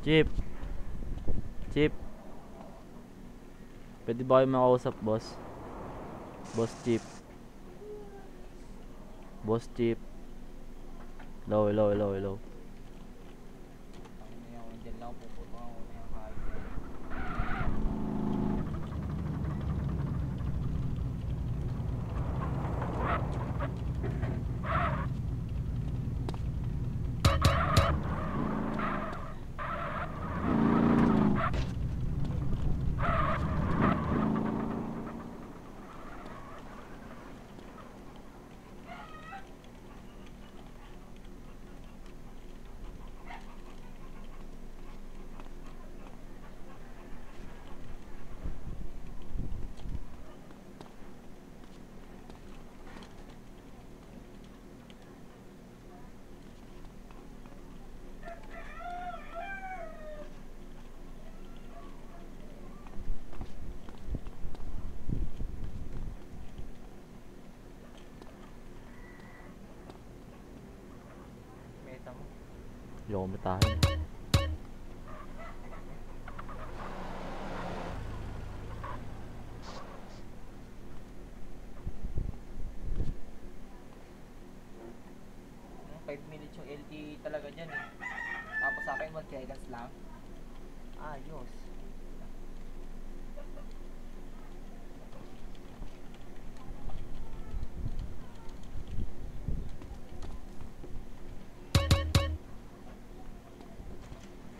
Chip. Chip. Pwede ba kayo makausap, boss? Boss Chip. Boss Chip. Hello, hello, hello, hello. Diyan lang puputo ako ng kahit. Meta mo. Hindi ako matahin. Hmm, 5 minutes yung LTE talaga dyan eh. Tapos sa akin 1 seconds lang. Ayos.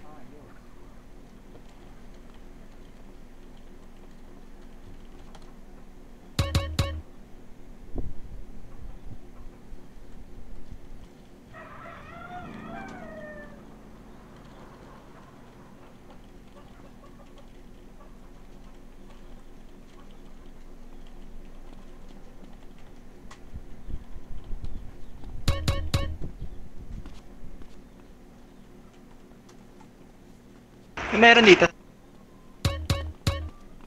Ayos. Meron dito.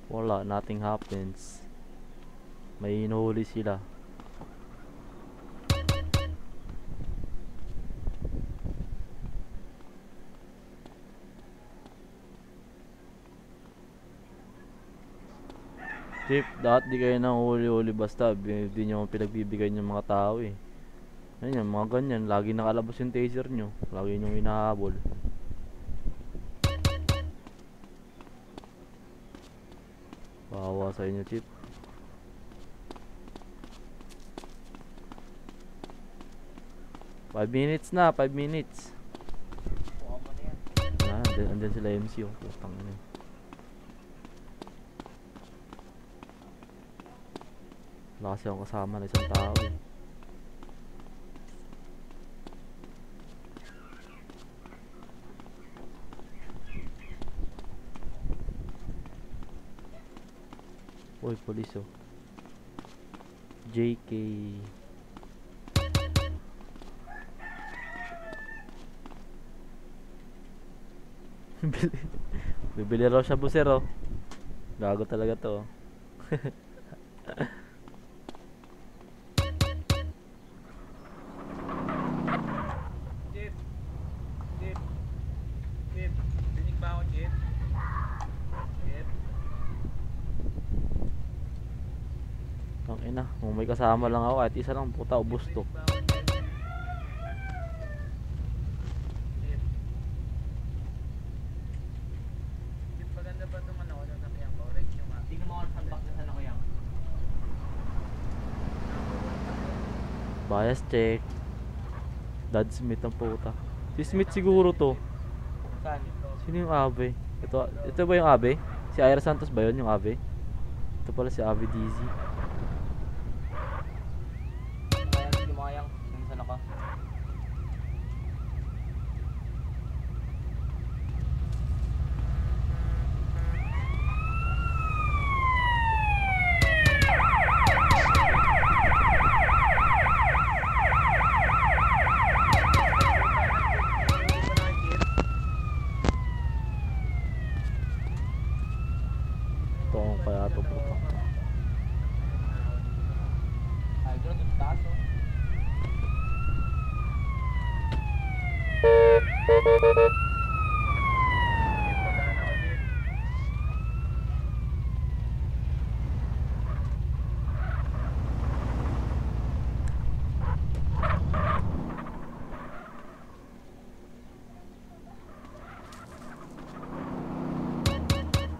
Wala, nothing happens. May inuhuli sila. Chip, dapat di kayo nang huli-huli basta di nyo pinagbibigay ng mga tao eh. Ayun yan, mga ganyan, lagi nakalabas yung taser nyo. Lagi nyo hinahabol. Bawa sa inyo, Chip. Five minutes na, 5 minutes. Kuha mo na yan. Andyan sila MC oh. Putang ina. Wala kasi akong kasama na isang tao eh. Uy, police oh. JK. Bibili raw siya buser oh. Gago talaga to oh. Jeep. Jeep. Jeep. Dinig ba ako, Jeep? Jeep. Ang ina, kung may kasama lang ako kahit isa lang puta ubos to. Dinig ba ako, Jeep? Jeep. Jeep, maganda ba itong ano ko? Sasakyan ko? Rex yung Hindi ko makasalbak na sana ko yan. Bias check. Dad Smith ang puta. Si Smith siguro to. Saan? Sino yung Ave? Ito ba yung Ave? Si Ira Santos ba yun yung Ave? Ito pala si Ave DZ. Kaya lumayang. Saan ako? Ito kaya to puta.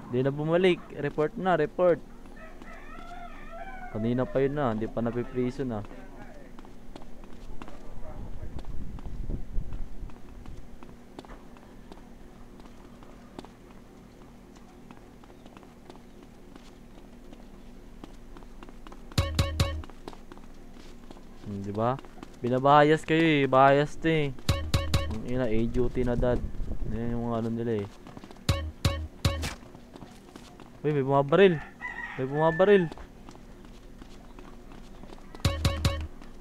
Hindi na bumalik. Report na, report. Kanina pa yun na, hindi pa napipriso na. Di ba? Binabayas kayo eh, bias to eh. Ang ina, duty na dad. Yan yung ano nila eh. Uy, may bumabaril. May bumabaril.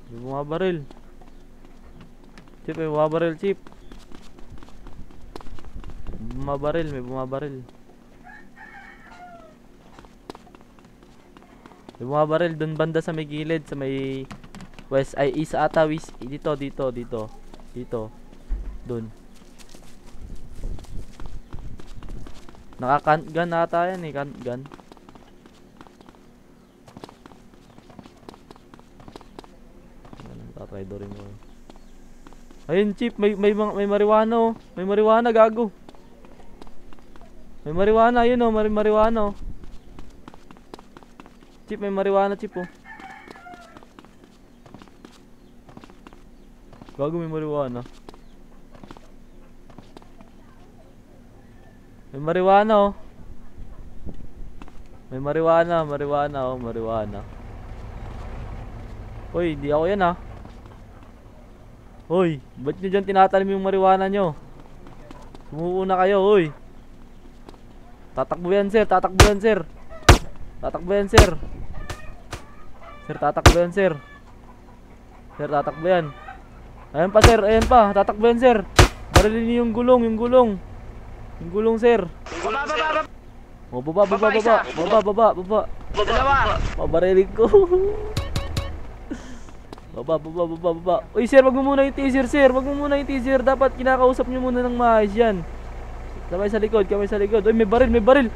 May bumabaril. Chip, may bumabaril, Chip. May bumabaril, may bumabaril. May bumabaril dun banda sa may gilid, sa may west, ay east ata, west. Dito, dito, dito. Dito. Dun. Naka-gun ata yan eh, gun. Tatry do rin mo. Ayun, Chip, may marijuana oh. May marijuana, gago. May marijuana, ayun oh, marijuana oh. Chip, may marijuana, Chip oh. Gago, may marijuana. May marijuana oh. May marijuana oh, marijuana. Hoy, hindi ako yan ah. Hoy, ba't nyo dyan tinatanim yung marijuana nyo? Sumuko na kayo, hoy. Tatakbo yan, sir, tatakbo yan, sir. Tatakbo yan, sir. Sir, tatakbo yan, sir. Sir, tatakbo yan. Ayan pa, sir, ayan pa, tatakbo yan, sir. Barilin niyo yung gulong, yung gulong. Yung gulong, sir. Oh, baba. Dalawa. Pabarilin ko. Baba. Uy, sir, wag mo muna yung teaser, sir. Wag mo muna yung teaser. Dapat kinakausap nyo muna ng maayos yan. Kamay sa likod. Uy, may baril. May baril.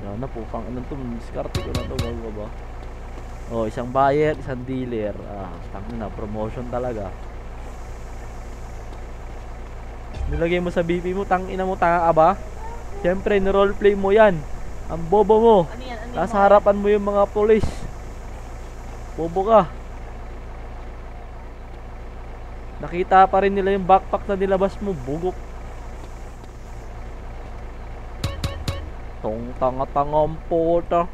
Yan na po, pang anong to, diskarte ko na to, bago ba? Oh, isang buyer, isang dealer. Tangin na, promotion talaga. Nilagay mo sa BP mo, tangina mo, tanga ka ba? Siyempre, ni-roleplay mo yan. Ang bobo mo. Ano yan? Nasa harapan mo yung mga police. Bobo ka. Nakita pa rin nila yung backpack na nilabas mo, bugok. Tong tanga-tangang puta.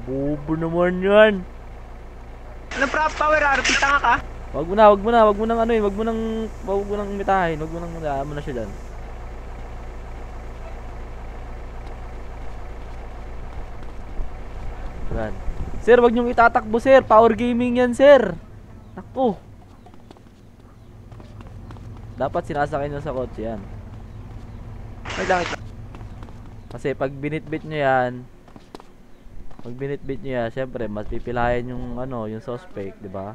Bobo naman yan. Ano power RP, tanga ka? Wag mo nang ano yun, wag mo nang mitahin, wag mo nang mo na siya dyan. Yan. Sir, wag niyong itatakbo, sir. Power gaming yan, sir. Naku. Dapat sinasakay niyo sa kotse yan. May langit. Kasi pag binitbit niyo yan, syempre mas pipilayan yung ano, yung suspect, 'di ba?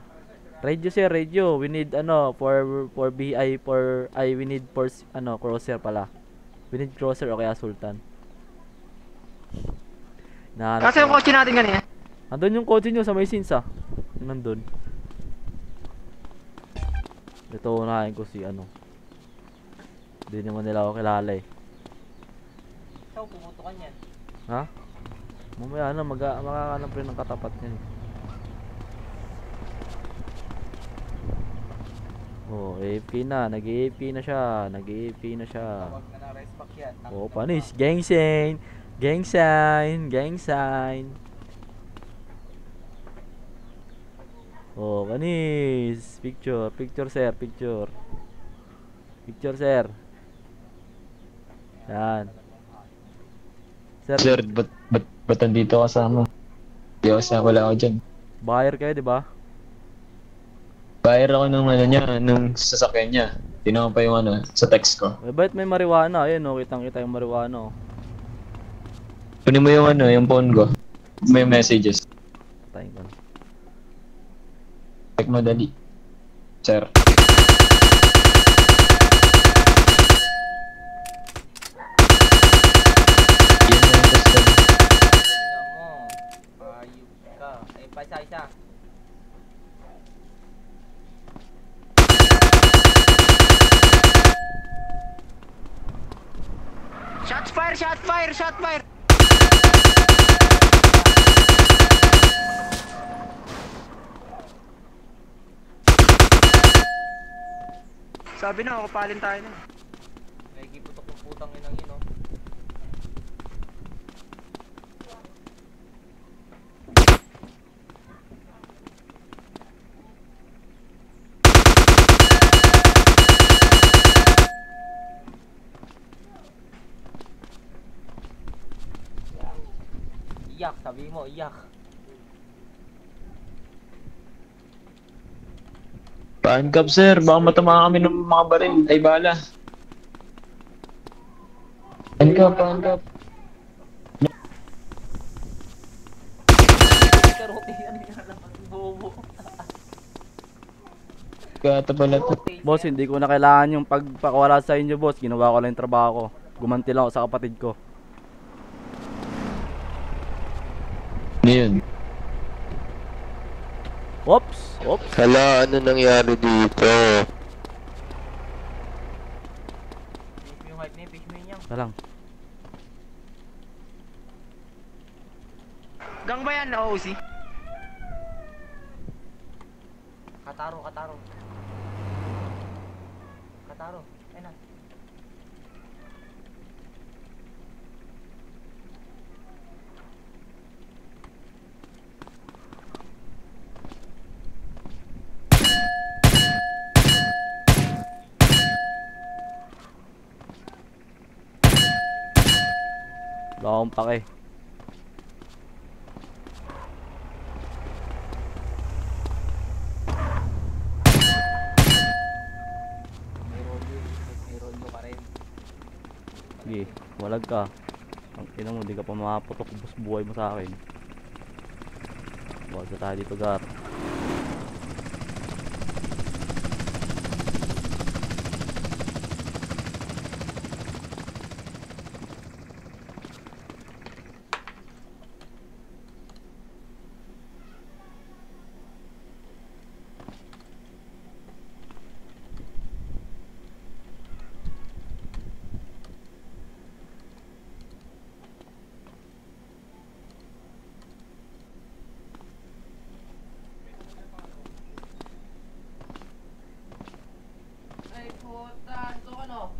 Radio, sir, radio. We need ano for BI for we need for ano crosser pala. We need crosser o kaya sultan. Kasi yung kotse natin ganyan. Andun yung kotse nyo sa may sinsa. Nandun. Ito unahin ko si ano. Hindi naman nila ako kilala eh. Ikaw, pumutukan yan. Ha? Mamaya na, makakanap rin ng katapat niyan. Oh, AFK na. Nag-AFK na siya. Tawag na ng respack yan. Oh, panis. Gang sign. Oh, panis. Picture, sir. Picture, sir. Yan. Sir, ba't nandito kasama? Di ako sa wala ako dyan. Buyer kayo, di ba? Buyer ako ng ano niya, ng sasakyan niya. Tinawag pa yung ano, sa text ko. Eh, bakit may marijuana? Ayun, oh, kitang-kita yung marijuana, oh. Kunin mo yung ano, yung phone ko. May messages. Tayo ko. Check mo dali. Sir. Yan yung gusto. Tingnan mo. Ayup ka. Ay, pa isa. Shots fire! Shot fire! Shot fire! Sabi na, kapalin tayo na. Nakikiputok ng putang inang yun, oh. Iyak, sabi mo, iyak. Paankap sir, baka matamaan kami ng mga baril. Ay bala. Paankap. Karote yan, nilalaman ng bobo. Kata pala to. Boss, hindi ko na kailangan yung pagpakawala sa inyo, boss. Ginawa ko lang yung trabaho ko. Gumanti lang ako sa kapatid ko. Ano yun? Oops! Oops! Hala, ano nangyari dito? Fish mo yung hype niya, fish mo yun yan. Ito lang. Gang ba yan na OC? Kataro, kataro. Kataro, ayun na. Wala akong pake. May rolyo ka rin. Sige, walag ka. Ang ina mo, di ka pa makaputok boss buhay mo sa akin. Wag na tayo dito, Gar. Ay puta, ito ano?